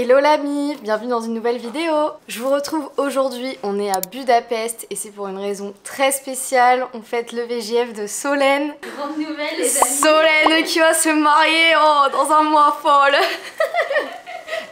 Hello l'ami, bienvenue dans une nouvelle vidéo. Je vous retrouve aujourd'hui, on est à Budapest et c'est pour une raison très spéciale. On fête le VJF de Solène. Grande nouvelle les amis. Solène qui va se marier dans un mois folle.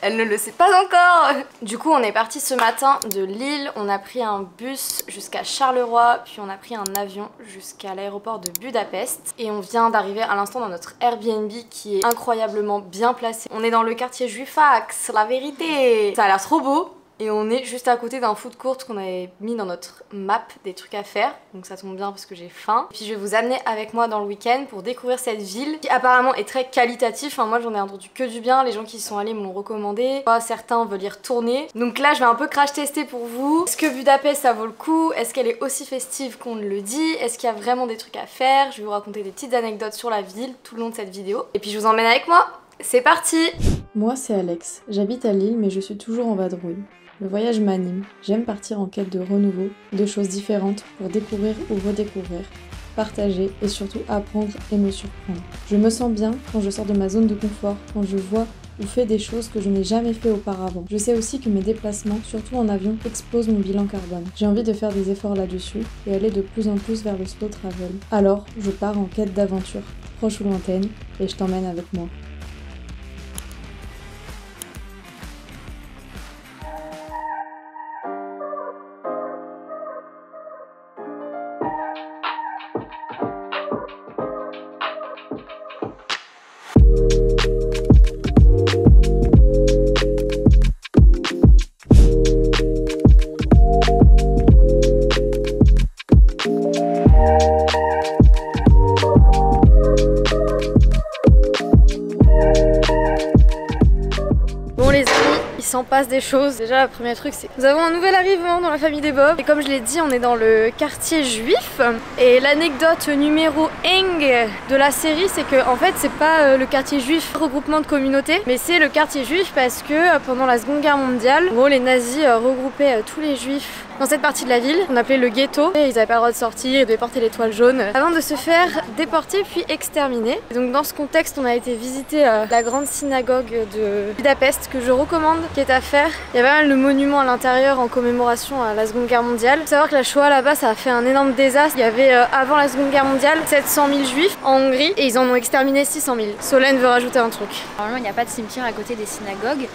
Elle ne le sait pas encore. Du coup on est parti ce matin de Lille, on a pris un bus jusqu'à Charleroi, puis on a pris un avion jusqu'à l'aéroport de Budapest. Et on vient d'arriver à l'instant dans notre Airbnb qui est incroyablement bien placé. On est dans le quartier Juifax, la vérité. Ça a l'air trop beau. Et on est juste à côté d'un food court qu'on avait mis dans notre map des trucs à faire. Donc ça tombe bien parce que j'ai faim. Puis je vais vous amener avec moi dans le week-end pour découvrir cette ville qui apparemment est très qualitative. Enfin moi j'en ai entendu que du bien, les gens qui y sont allés me l'ont recommandé. Certains veulent y retourner. Donc là je vais un peu crash tester pour vous. Est-ce que Budapest ça vaut le coup? Est-ce qu'elle est aussi festive qu'on le dit? Est-ce qu'il y a vraiment des trucs à faire? Je vais vous raconter des petites anecdotes sur la ville tout le long de cette vidéo. Et puis je vous emmène avec moi. C'est parti! Moi c'est Alex. J'habite à Lille mais je suis toujours en vadrouille. Le voyage m'anime, j'aime partir en quête de renouveau, de choses différentes pour découvrir ou redécouvrir, partager et surtout apprendre et me surprendre. Je me sens bien quand je sors de ma zone de confort, quand je vois ou fais des choses que je n'ai jamais fait auparavant. Je sais aussi que mes déplacements, surtout en avion, explosent mon bilan carbone. J'ai envie de faire des efforts là-dessus et aller de plus en plus vers le slow travel. Alors, je pars en quête d'aventure, proche ou lointaine, et je t'emmène avec moi. Bon les amis, il s'en passe des choses. Déjà le premier truc c'est que nous avons un nouvel arrivant dans la famille des Bob. Et comme je l'ai dit, on est dans le quartier juif. Et l'anecdote numéro 1 de la série, c'est que en fait c'est pas le quartier juif regroupement de communautés, mais c'est le quartier juif parce que pendant la Seconde Guerre mondiale, en gros les nazis regroupaient tous les juifs dans cette partie de la ville, on appelait le ghetto, et ils n'avaient pas le droit de sortir, ils devaient porter l'étoile jaune, avant de se faire déporter puis exterminer. Et donc dans ce contexte, on a été visiter la grande synagogue de Budapest, que je recommande, qui est à faire. Il y a pas mal de monuments à l'intérieur en commémoration à la Seconde Guerre mondiale. Il faut savoir que la Shoah là-bas, ça a fait un énorme désastre. Il y avait avant la Seconde Guerre mondiale 700 000 juifs en Hongrie, et ils en ont exterminé 600 000. Solène veut rajouter un truc. Normalement il n'y a pas de cimetière à côté des synagogues,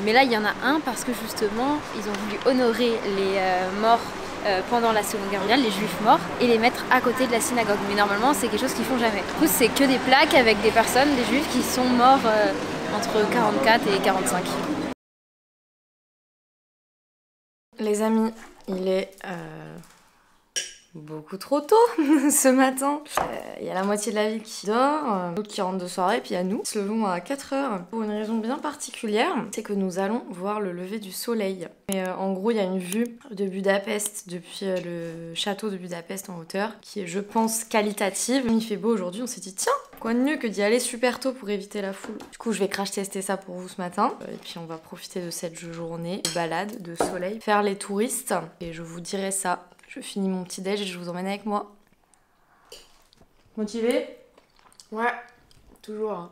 mais là il y en a un parce que justement ils ont voulu honorer les morts pendant la Seconde Guerre mondiale, les juifs morts, et les mettre à côté de la synagogue. Mais normalement c'est quelque chose qu'ils font jamais. Du coup c'est que des plaques avec des personnes, des juifs qui sont morts entre 44 et 45. Les amis, il est beaucoup trop tôt ce matin. Il y a la moitié de la ville qui dort, d'autres qui rentrent de soirée, puis il y a nous. Nous se levons à 4 h pour une raison bien particulière, c'est que nous allons voir le lever du soleil. Et en gros, il y a une vue de Budapest depuis le château de Budapest en hauteur, qui est, je pense, qualitative. Il fait beau aujourd'hui, on s'est dit tiens, quoi de mieux que d'y aller super tôt pour éviter la foule. Du coup, je vais crash tester ça pour vous ce matin. Et puis on va profiter de cette journée de balade, de soleil, faire les touristes. Et je vous dirai ça. Je finis mon petit déj et je vous emmène avec moi. Motivé? Ouais, toujours. Hein.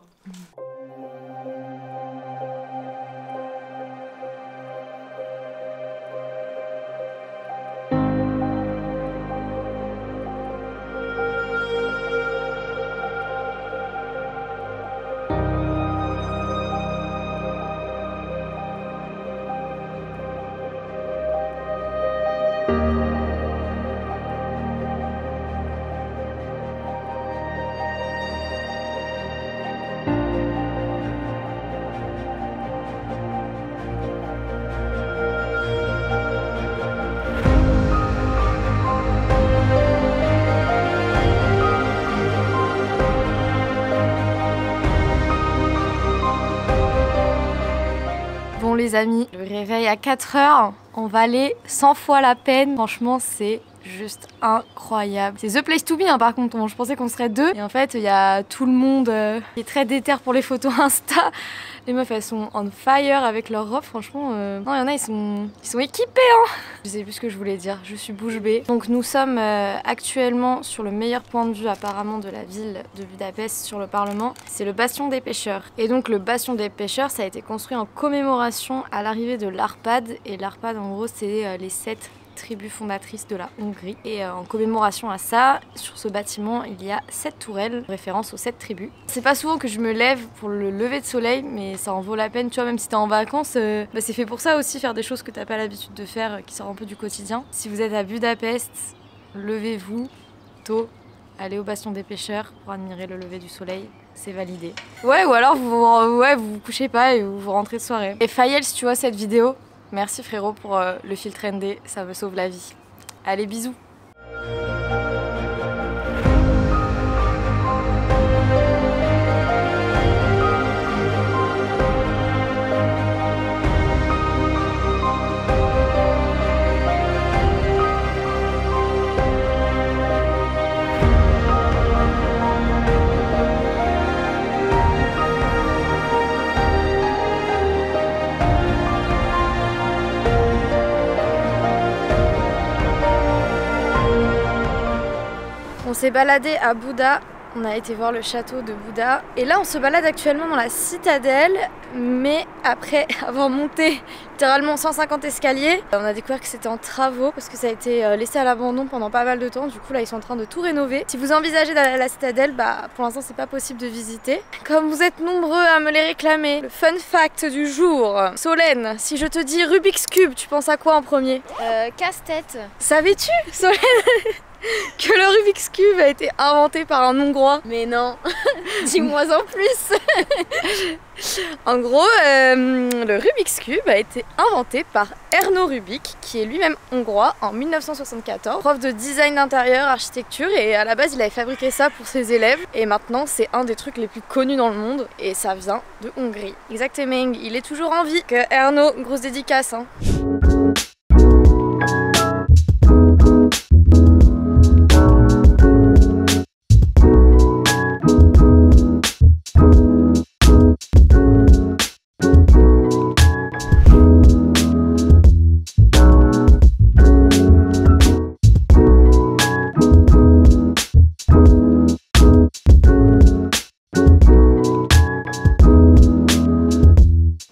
Les amis, le réveil à 4 h en Valais, 100 fois la peine. Franchement, c'est juste incroyable. C'est the place to be hein, par contre, je pensais qu'on serait deux. Et en fait, il y a tout le monde qui est très déter pour les photos Insta. Les meufs, elles sont on fire avec leur robe, franchement. Non, il y en a, ils sont équipés, hein. Je sais plus ce que je voulais dire, je suis bouche bée. Donc nous sommes actuellement sur le meilleur point de vue apparemment de la ville de Budapest sur le Parlement. C'est le Bastion des Pêcheurs. Et donc le Bastion des Pêcheurs, ça a été construit en commémoration à l'arrivée de l'Arpad. Et l'Arpad, en gros, c'est les 7 tribus fondatrices de la Hongrie. Et en commémoration à ça, sur ce bâtiment, il y a 7 tourelles, référence aux 7 tribus. C'est pas souvent que je me lève pour le lever de soleil, mais ça en vaut la peine, tu vois, même si t'es en vacances, c'est fait pour ça aussi, faire des choses que t'as pas l'habitude de faire, qui sortent un peu du quotidien. Si vous êtes à Budapest, levez-vous tôt, allez au Bastion des Pêcheurs pour admirer le lever du soleil. C'est validé. Ouais, ou alors vous vous couchez pas et vous rentrez de soirée. Et Fayel, si tu vois cette vidéo, merci frérot pour le filtre ND, ça me sauve la vie. Allez, bisous. On s'est baladé à Buda, on a été voir le château de Buda et là on se balade actuellement dans la citadelle, mais après avoir monté littéralement 150 escaliers, on a découvert que c'était en travaux parce que ça a été laissé à l'abandon pendant pas mal de temps. Du coup là ils sont en train de tout rénover. Si vous envisagez d'aller à la citadelle, pour l'instant c'est pas possible de visiter. Comme vous êtes nombreux à me les réclamer, le fun fact du jour. Solène, si je te dis Rubik's Cube, tu penses à quoi en premier? Casse-tête. Savais-tu, Solène, que le Rubik's Cube a été inventé par un Hongrois? Mais non, dis-moi en plus. En gros, le Rubik's Cube a été inventé par Erno Rubik, qui est lui-même hongrois, en 1974, prof de design d'intérieur, architecture, et à la base il avait fabriqué ça pour ses élèves, et maintenant c'est un des trucs les plus connus dans le monde, et ça vient de Hongrie. Exactement, il est toujours en vie. Que Erno, grosse dédicace, hein.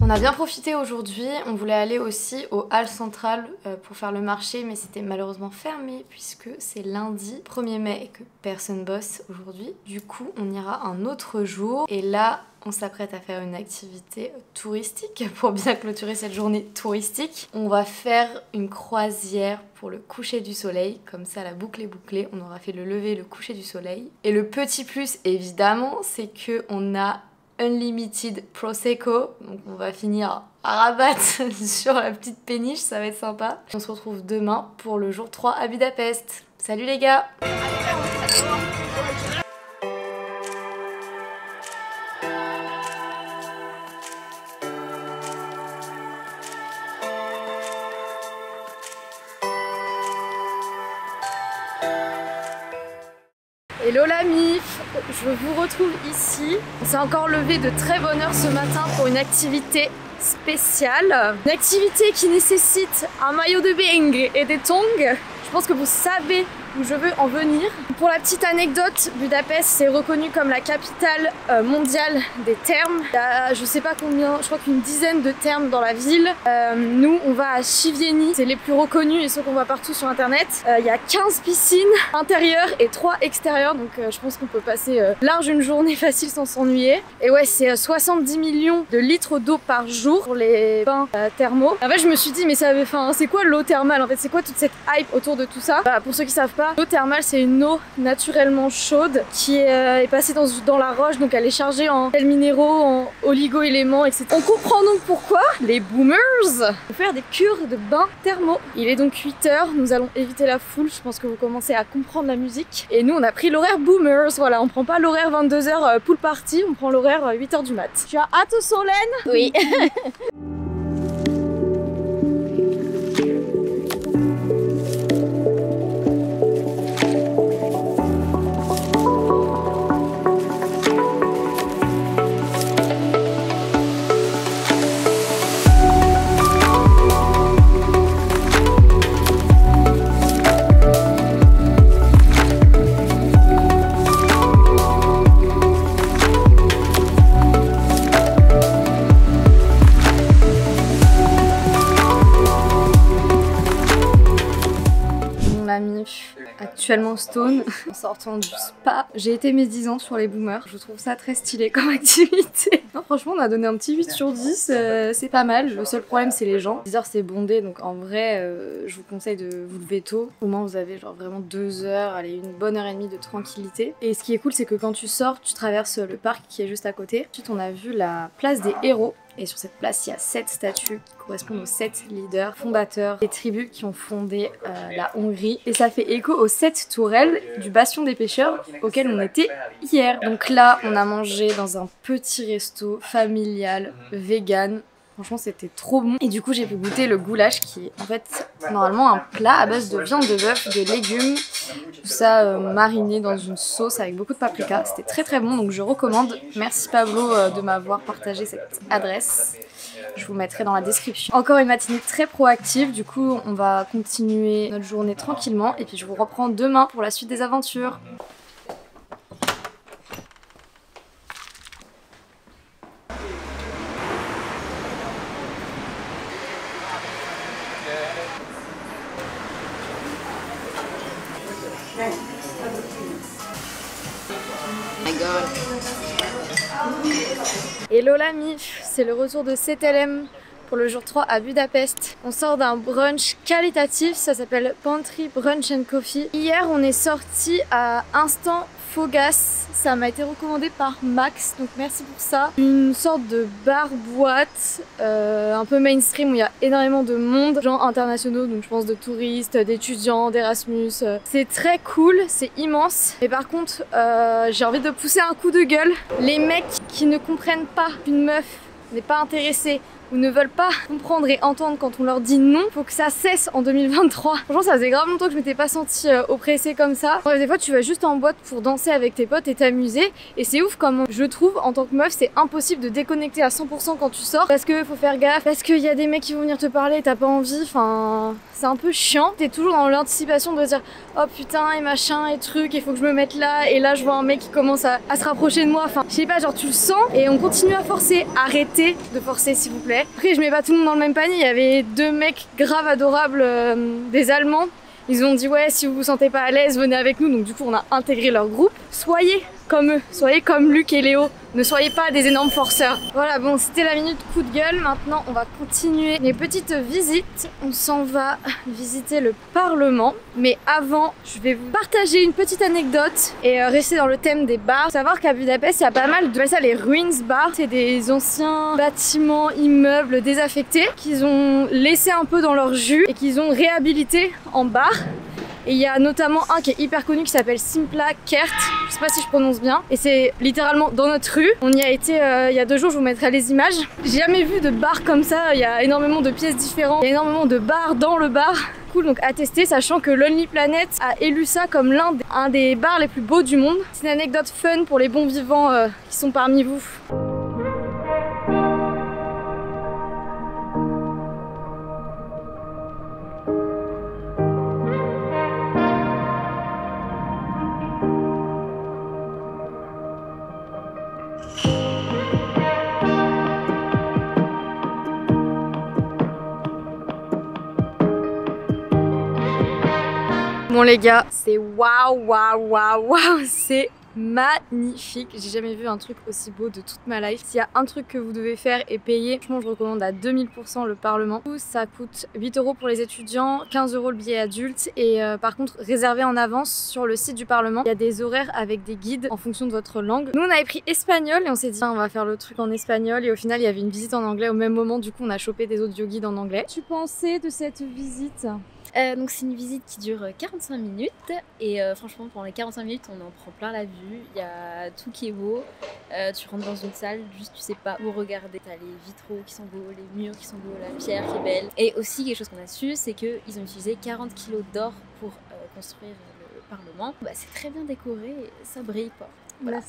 On a bien profité aujourd'hui, on voulait aller aussi au hall central pour faire le marché, mais c'était malheureusement fermé puisque c'est lundi 1er mai et que personne bosse aujourd'hui. Du coup on ira un autre jour et là on s'apprête à faire une activité touristique pour bien clôturer cette journée touristique. On va faire une croisière pour le coucher du soleil, comme ça la boucle est bouclée, on aura fait le lever et le coucher du soleil. Et le petit plus évidemment c'est qu'on a Unlimited Prosecco, donc on va finir à rabattre sur la petite péniche, ça va être sympa. On se retrouve demain pour le jour 3 à Budapest. Salut les gars! Hello la MIF, je vous retrouve ici. On s'est encore levé de très bonne heure ce matin pour une activité spéciale. Une activité qui nécessite un maillot de bain et des tongs. Je pense que vous savez où je veux en venir. Pour la petite anecdote, Budapest c'est reconnu comme la capitale mondiale des thermes. Il y a je sais pas combien, je crois qu'une dizaine de thermes dans la ville. Nous on va à Chivieni, c'est les plus reconnus et ceux qu'on voit partout sur internet. Il y a 15 piscines intérieures et 3 extérieures, donc je pense qu'on peut passer large une journée facile sans s'ennuyer. Et ouais, c'est 70 millions de litres d'eau par jour pour les bains thermaux. En fait je me suis dit mais ça avait, c'est quoi l'eau thermale en fait, c'est quoi toute cette hype autour de tout ça? Pour ceux qui savent pas, l'eau thermale c'est une eau naturellement chaude qui est passée dans la roche, donc elle est chargée en sels minéraux, en oligo-éléments, etc. On comprend donc pourquoi les boomers vont faire des cures de bains thermaux. Il est donc 8 h, nous allons éviter la foule, je pense que vous commencez à comprendre la musique. Et nous on a pris l'horaire boomers, voilà, on prend pas l'horaire 22 h pool party, on prend l'horaire 8 h du mat. Tu as hâte Solène? Oui. actuellement stone en sortant du spa. J'ai été médisante sur les boomers. Je trouve ça très stylé comme activité. Non, franchement, on a donné un petit 8 sur 10. C'est pas mal. Le seul problème, c'est les gens. 10 heures, c'est bondé. Donc en vrai, je vous conseille de vous lever tôt. Au moins, vous avez genre vraiment 2 heures, allez, une bonne heure et demie de tranquillité. Et ce qui est cool, c'est que quand tu sors, tu traverses le parc qui est juste à côté. Ensuite, on a vu la place des héros. Et sur cette place, il y a 7 statues qui correspondent aux 7 leaders fondateurs des tribus qui ont fondé la Hongrie. Et ça fait écho aux 7 tourelles du bastion des pêcheurs auquel on était hier. Donc là, on a mangé dans un petit resto familial, vegan. Franchement, c'était trop bon. Et du coup, j'ai pu goûter le goulash qui est en fait normalement un plat à base de viande de bœuf, de légumes, tout ça mariné dans une sauce avec beaucoup de paprika. C'était très très bon, donc je recommande. Merci Pablo de m'avoir partagé cette adresse. Je vous mettrai dans la description. Encore une matinée très proactive, du coup on va continuer notre journée tranquillement et puis je vous reprends demain pour la suite des aventures. Hello l'ami, c'est le retour de CTLM pour le jour 3 à Budapest. On sort d'un brunch qualitatif, ça s'appelle Pantry Brunch and Coffee. Hier on est sorti à Instant Fogas, ça m'a été recommandé par Max, donc merci pour ça. Une sorte de bar-boîte un peu mainstream où il y a énormément de monde, gens internationaux, donc je pense de touristes, d'étudiants, d'Erasmus. C'est très cool, c'est immense. Mais par contre, j'ai envie de pousser un coup de gueule. Les mecs qui ne comprennent pas qu'une meuf n'est pas intéressée ou ne veulent pas comprendre et entendre quand on leur dit non, faut que ça cesse en 2023. Franchement, ça faisait grave longtemps que je m'étais pas sentie oppressée comme ça. Bref, des fois tu vas juste en boîte pour danser avec tes potes et t'amuser, et c'est ouf comme je trouve en tant que meuf c'est impossible de déconnecter à 100% quand tu sors, parce que faut faire gaffe, parce qu'il y a des mecs qui vont venir te parler et t'as pas envie, enfin c'est un peu chiant. T'es toujours dans l'anticipation de dire oh putain et machin et truc, il faut que je me mette là, et là je vois un mec qui commence à se rapprocher de moi, enfin je sais pas, genre tu le sens et on continue à forcer. Arrêtez de forcer s'il vous plaît. Après je mets pas tout le monde dans le même panier, il y avait 2 mecs grave adorables, des Allemands. Ils ont dit ouais, si vous vous sentez pas à l'aise venez avec nous, donc du coup on a intégré leur groupe. Soyez comme eux, soyez comme Luc et Léo, ne soyez pas des énormes forceurs. Voilà, bon c'était la minute coup de gueule, maintenant on va continuer les petites visites. On s'en va visiter le Parlement, mais avant je vais vous partager une petite anecdote et rester dans le thème des bars. Faut savoir qu'à Budapest il y a pas mal de ça, les ruins bars, c'est des anciens bâtiments, immeubles désaffectés qu'ils ont laissé un peu dans leur jus et qu'ils ont réhabilité en bar. Et il y a notamment un qui est hyper connu qui s'appelle Simpla Kert, je sais pas si je prononce bien, et c'est littéralement dans notre rue. On y a été il y a 2 jours, je vous mettrai les images. J'ai jamais vu de bar comme ça, il y a énormément de pièces différentes, il y a énormément de bars dans le bar. Cool, donc à tester, sachant que Lonely Planet a élu ça comme un des bars les plus beaux du monde. C'est une anecdote fun pour les bons vivants qui sont parmi vous. Bon les gars, c'est waouh, waouh, waouh, waouh, c'est magnifique. J'ai jamais vu un truc aussi beau de toute ma life. S'il y a un truc que vous devez faire et payer, franchement je recommande à 2000% le Parlement. Ça coûte 8 € pour les étudiants, 15 € le billet adulte, et par contre réservé en avance sur le site du Parlement. Il y a des horaires avec des guides en fonction de votre langue. Nous on avait pris espagnol et on s'est dit on va faire le truc en espagnol, et au final il y avait une visite en anglais au même moment, du coup on a chopé des audio guides en anglais. Tu pensais de cette visite ? Donc c'est une visite qui dure 45 minutes et franchement pendant les 45 minutes on en prend plein la vue, il y a tout qui est beau, tu rentres dans une salle, juste tu sais pas où regarder, t'as les vitraux qui sont beaux, les murs qui sont beaux, la pierre qui est belle. Et aussi quelque chose qu'on a su, c'est qu'ils ont utilisé 40 kg d'or pour construire le Parlement. Bah, c'est très bien décoré, ça brille pas. Voilà.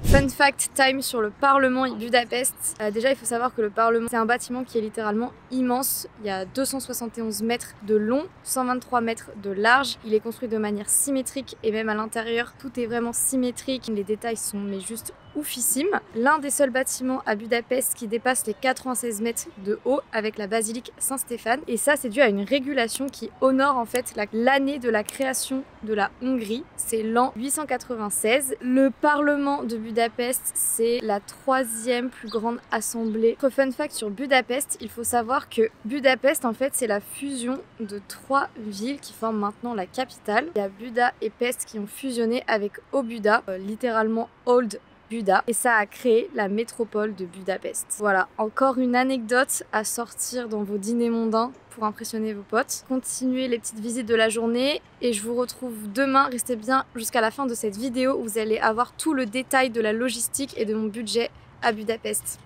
Fun fact time sur le Parlement Budapest. Déjà il faut savoir que le Parlement c'est un bâtiment qui est littéralement immense. Il y a 271 mètres de long, 123 mètres de large. Il est construit de manière symétrique et même à l'intérieur tout est vraiment symétrique. Les détails sont mais juste oufissime. L'un des seuls bâtiments à Budapest qui dépasse les 96 mètres de haut avec la basilique Saint-Stéphane. Et ça, c'est dû à une régulation qui honore en fait l'année de la création de la Hongrie. C'est l'an 896. Le Parlement de Budapest, c'est la 3e plus grande assemblée. Fun fact sur Budapest, il faut savoir que Budapest, en fait, c'est la fusion de 3 villes qui forment maintenant la capitale. Il y a Buda et Pest qui ont fusionné avec Óbuda, littéralement Old Buda, et ça a créé la métropole de Budapest. Voilà, encore une anecdote à sortir dans vos dîners mondains pour impressionner vos potes. Continuez les petites visites de la journée et je vous retrouve demain. Restez bien jusqu'à la fin de cette vidéo où vous allez avoir tout le détail de la logistique et de mon budget à Budapest.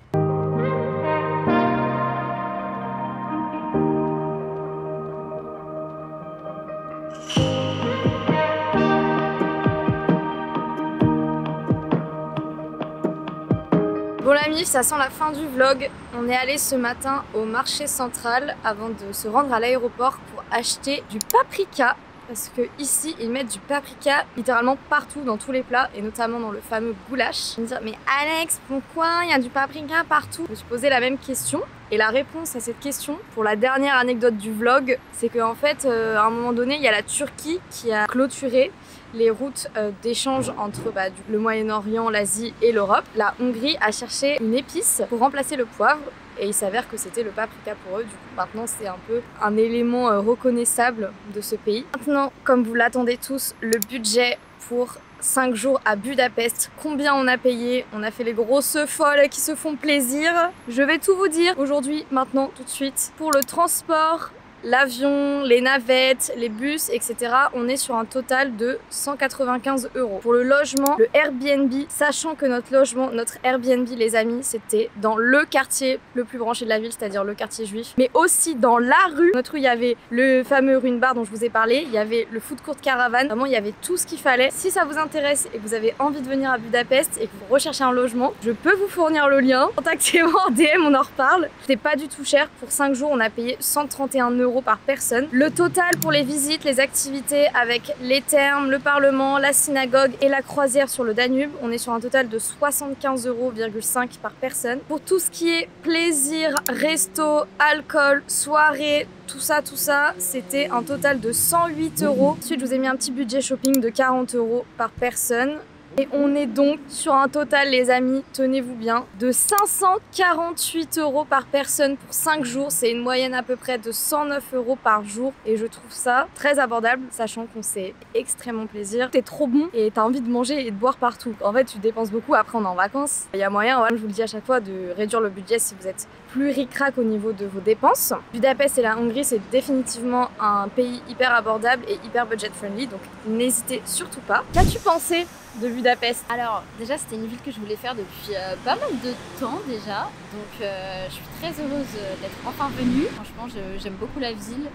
Bon la mif, ça sent la fin du vlog. On est allé ce matin au marché central avant de se rendre à l'aéroport pour acheter du paprika. Parce que ici, ils mettent du paprika littéralement partout dans tous les plats et notamment dans le fameux goulash. Je me dis, mais Alex, pourquoi il y a du paprika partout? Je me suis posé la même question et la réponse à cette question, pour la dernière anecdote du vlog, c'est qu'en fait, à un moment donné, il y a la Turquie qui a clôturé les routes d'échange entre le Moyen-Orient, l'Asie et l'Europe. La Hongrie a cherché une épice pour remplacer le poivre et il s'avère que c'était le paprika pour eux. Du coup, maintenant, c'est un peu un élément reconnaissable de ce pays. Maintenant, comme vous l'attendez tous, le budget pour 5 jours à Budapest. Combien on a payé? On a fait les grosses folles qui se font plaisir. Je vais tout vous dire aujourd'hui, maintenant, tout de suite. Pour le transport, l'avion, les navettes, les bus, etc. on est sur un total de 195 €. Pour le logement, le Airbnb, sachant que notre logement, notre Airbnb les amis, c'était dans le quartier le plus branché de la ville, c'est-à-dire le quartier juif, mais aussi dans la rue. Notre rue, il y avait le fameux Ruin Bar dont je vous ai parlé, il y avait le Food Court Caravan, vraiment il y avait tout ce qu'il fallait. Si ça vous intéresse et que vous avez envie de venir à Budapest et que vous recherchez un logement, je peux vous fournir le lien. Contactez-moi en DM, on en reparle. C'était pas du tout cher, pour 5 jours on a payé 131 € par personne. Le total pour les visites, les activités avec les thermes, le Parlement, la synagogue et la croisière sur le Danube, on est sur un total de 75,5 € par personne. Pour tout ce qui est plaisir, resto, alcool, soirée, tout ça, c'était un total de 108 €. Ensuite, je vous ai mis un petit budget shopping de 40 € par personne. Et on est donc sur un total, les amis, tenez-vous bien, de 548 € par personne pour 5 jours. C'est une moyenne à peu près de 109 € par jour. Et je trouve ça très abordable, sachant qu'on s'est extrêmement plaisir. C'est trop bon et t'as envie de manger et de boire partout. En fait, tu dépenses beaucoup, après on est en vacances. Il y a moyen, je vous le dis à chaque fois, de réduire le budget si vous êtes plus ric-rac au niveau de vos dépenses. Budapest et la Hongrie, c'est définitivement un pays hyper abordable et hyper budget-friendly. Donc n'hésitez surtout pas. Qu'as-tu pensé de Budapest? Alors déjà c'était une ville que je voulais faire depuis pas mal de temps déjà, donc je suis très heureuse d'être enfin venue. Franchement j'aime beaucoup la ville.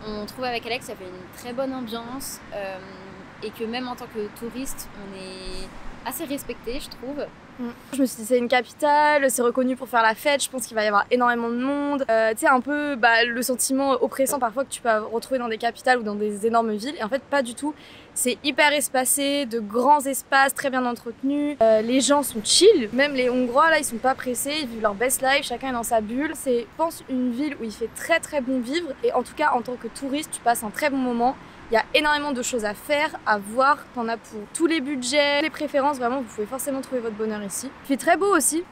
On trouve avec Alex ça fait une très bonne ambiance et que même en tant que touriste on est assez respecté je trouve. Je me suis dit c'est une capitale, c'est reconnu pour faire la fête, je pense qu'il va y avoir énormément de monde. Tu sais un peu le sentiment oppressant parfois que tu peux retrouver dans des capitales ou dans des énormes villes et en fait pas du tout. C'est hyper espacé, de grands espaces, très bien entretenus. Les gens sont chill, même les Hongrois là ils sont pas pressés, ils vivent leur best life, chacun est dans sa bulle. C'est je pense une ville où il fait très très bon vivre et en tout cas en tant que touriste tu passes un très bon moment. Il y a énormément de choses à faire, à voir, t'en as pour tous les budgets, les préférences, vraiment vous pouvez forcément trouver votre bonheur ici. Il fait très beau aussi.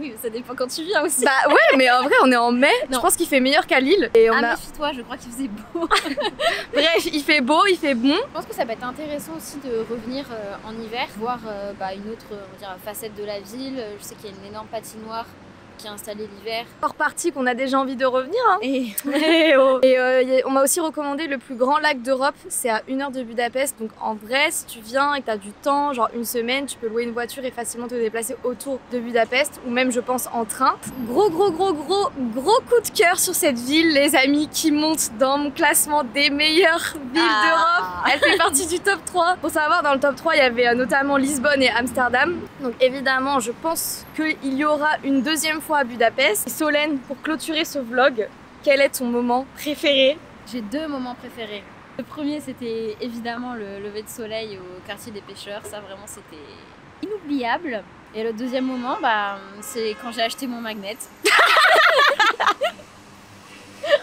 Oui, ça dépend quand tu viens aussi. Bah ouais, mais en vrai on est en mai, non. Je pense qu'il fait meilleur qu'à Lille. Et méfie-toi, je crois qu'il faisait beau. Bref, il fait beau, il fait bon. Je pense que ça va être intéressant aussi de revenir en hiver, voir une autre facette de la ville. Je sais qu'il y a une énorme patinoire qui est installé l'hiver. Hors partie qu'on a déjà envie de revenir hein. Et on m'a aussi recommandé le plus grand lac d'Europe, c'est à 1 heure de Budapest, donc en vrai si tu viens et que tu as du temps, genre une semaine, tu peux louer une voiture et facilement te déplacer autour de Budapest ou même je pense en train. Gros coup de cœur sur cette ville les amis qui monte dans mon classement des meilleures villes d'Europe. Elle fait partie du top 3. Pour savoir dans le top 3 il y avait notamment Lisbonne et Amsterdam. Donc évidemment je pense qu'il y aura une deuxième fois à Budapest. Et Solène, pour clôturer ce vlog, quel est ton moment préféré? J'ai 2 moments préférés. Le premier c'était évidemment le lever de soleil au quartier des pêcheurs, ça vraiment c'était inoubliable. Et le deuxième moment, bah, c'est quand j'ai acheté mon magnet.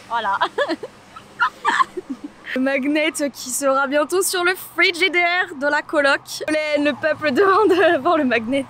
Voilà. Le magnet qui sera bientôt sur le frigidaire de la coloc. Le peuple demande voir le magnet.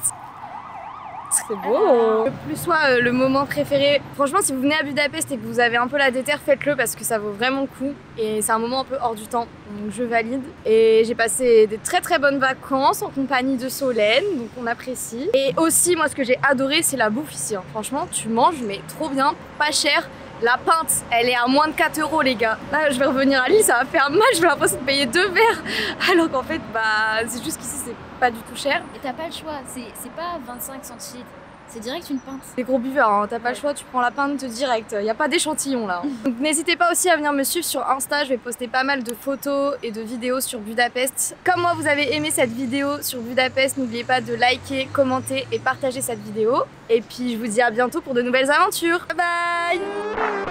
C'est beau. Le plus soit le moment préféré. Franchement, si vous venez à Budapest et que vous avez un peu la déterre, faites-le parce que ça vaut vraiment le coup. Et c'est un moment un peu hors du temps, donc je valide. Et j'ai passé des très bonnes vacances en compagnie de Solène, donc on apprécie. Et aussi, moi, ce que j'ai adoré, c'est la bouffe ici. Franchement, tu manges, mais trop bien, pas cher. La pinte, elle est à moins de 4 € les gars. Là, je vais revenir à Lille, ça va faire mal, je vais l'impression de payer 2 verres. Alors qu'en fait, bah, c'est juste qu'ici, c'est pas du tout cher. Et t'as pas le choix, c'est pas 25 centilitres, c'est direct une pinte. Les gros buveurs, hein, t'as pas le choix, tu prends la pinte direct. Y a pas d'échantillon là. Donc n'hésitez pas aussi à venir me suivre sur Insta, je vais poster pas mal de photos et de vidéos sur Budapest. Comme moi, vous avez aimé cette vidéo sur Budapest, n'oubliez pas de liker, commenter et partager cette vidéo. Et puis je vous dis à bientôt pour de nouvelles aventures. Bye bye.